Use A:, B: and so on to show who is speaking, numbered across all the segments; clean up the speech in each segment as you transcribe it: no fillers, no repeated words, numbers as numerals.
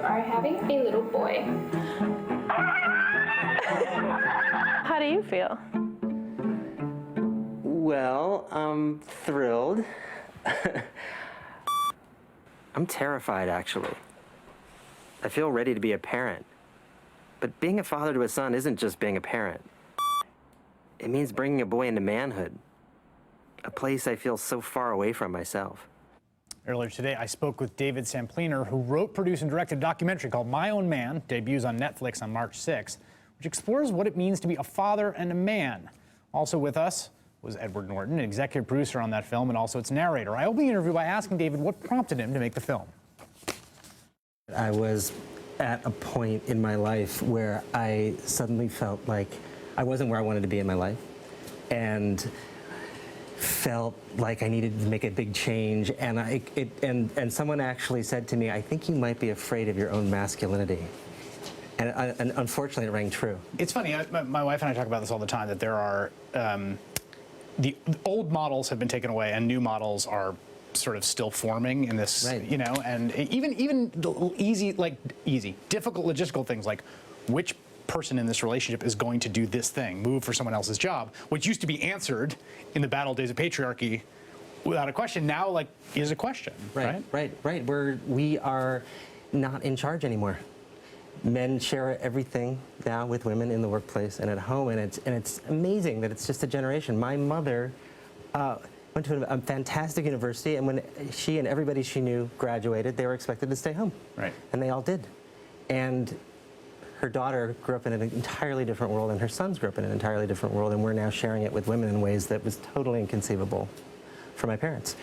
A: are having a little boy.
B: How do you feel?
C: Well, I'm thrilled. I'm terrified, actually. I feel ready to be a parent. But being a father to a son isn't just being a parent. It means bringing a boy into manhood, a place I feel so far away from myself.
D: Earlier today, I spoke with David Sampliner, who wrote, produced, and directed a documentary called My Own Man, debuts on Netflix on March 6th, which explores what it means to be a father and a man. Also with us was Edward Norton, an executive producer on that film and also its narrator. I opened the interview by asking David what prompted him to make the film.
C: I was at a point in my life where I suddenly felt like I wasn't where I wanted to be in my life, and felt like I needed to make a big change. And and someone actually said to me, "I think you might be afraid of your own masculinity." And unfortunately, it rang true.
D: It's funny. My wife and I talk about this all the time. That there are the old models have been taken away, and new models are sort of still forming in this,
C: right.
D: You know, and even difficult logistical things like which person in this relationship is going to do this thing, move for someone else's job, which used to be answered in the battle days of patriarchy without a question, now like is a question.
C: Right. We are not in charge anymore. Men share everything now with women in the workplace and at home, and it's amazing that it's just a generation. My mother went to a fantastic university, and when she and everybody she knew graduated, they were expected to stay home.
D: Right.
C: And they all did. And her daughter grew up in an entirely different world, and her sons grew up in an entirely different world, and we're now sharing it with women in ways that was totally inconceivable for my parents.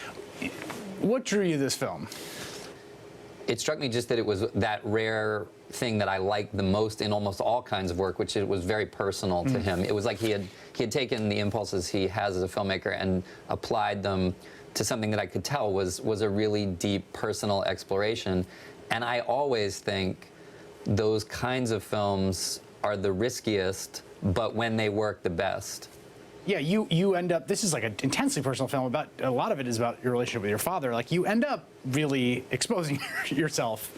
D: What drew you to this film?
E: It struck me just that it was that rare thing that I liked the most in almost all kinds of work, which it was very personal to him. It was like he had taken the impulses he has as a filmmaker and applied them to something that I could tell was a really deep personal exploration. And I always think those kinds of films are the riskiest, but when they work, the best.
D: Yeah, you end up, this is like an intensely personal film about, a lot of it is about your relationship with your father. Like you end up really exposing yourself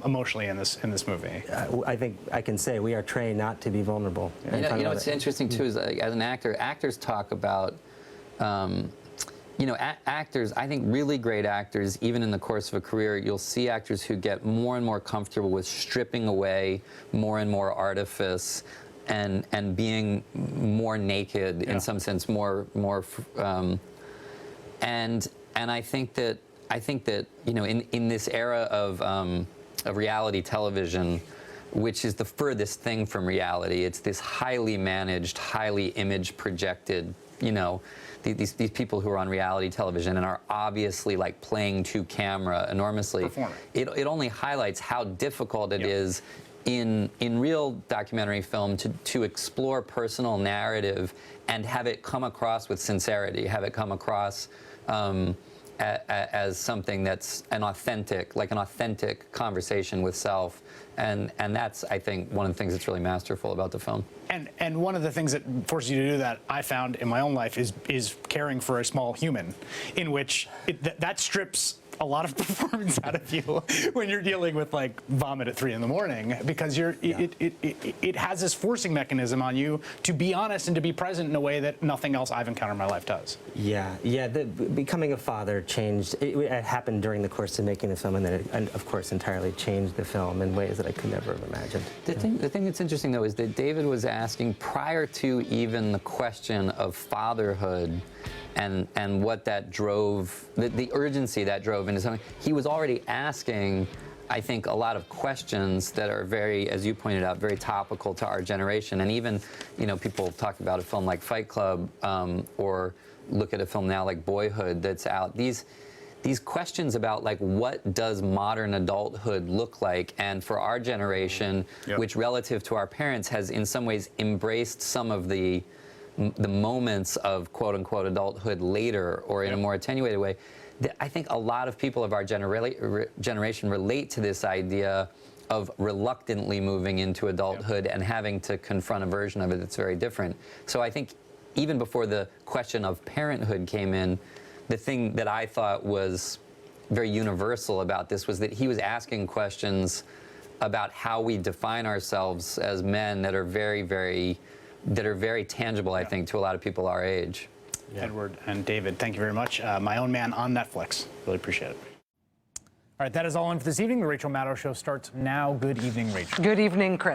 D: emotionally in this movie.
C: I think I can say we are trained not to be vulnerable.
E: You know what's interesting too is like, as an actor, actors talk about, you know, actors, I think really great actors, even in the course of a career, you'll see actors who get more and more comfortable with stripping away more and more artifice and being more naked in some sense, and I think that you know in this era of reality television, which is the furthest thing from reality, it's this highly managed, highly image projected, you know, these people who are on reality television and are obviously like playing to camera enormously. It only highlights how difficult it is in real documentary film to explore personal narrative and have it come across with sincerity, have it come across as something that's an authentic conversation with self, and that's, I think, one of the things that's really masterful about the film.
D: And one of the things that forces you to do that, I found in my own life, is caring for a small human, in which that strips a lot of performance out of you when you're dealing with like vomit at 3 in the morning, because it has this forcing mechanism on you to be honest and to be present in a way that nothing else I've encountered in my life does.
C: Becoming a father changed. It happened during the course of making the film, and then it, of course, entirely changed the film in ways that I could never have imagined.
E: The thing that's interesting though is that David was asking, prior to even the question of fatherhood and what that drove, the urgency that drove into something, he was already asking, I think, a lot of questions that are very, as you pointed out, very topical to our generation. And even, you know, people talk about a film like Fight Club, or look at a film now like Boyhood that's out. These questions about like what does modern adulthood look like, and for our generation, which relative to our parents has in some ways embraced some of the moments of quote-unquote adulthood later, or in a more attenuated way. I think a lot of people of our generation relate to this idea of reluctantly moving into adulthood and having to confront a version of it that's very different. So I think even before the question of parenthood came in, the thing that I thought was very universal about this was that he was asking questions about how we define ourselves as men that are very tangible, I think, to a lot of people our age.
D: Edward and David, thank you very much. My Own Man on Netflix. Really appreciate it. All right, that is all in for this evening. The Rachel Maddow Show starts now. Good evening, Rachel.
A: Good evening, Chris.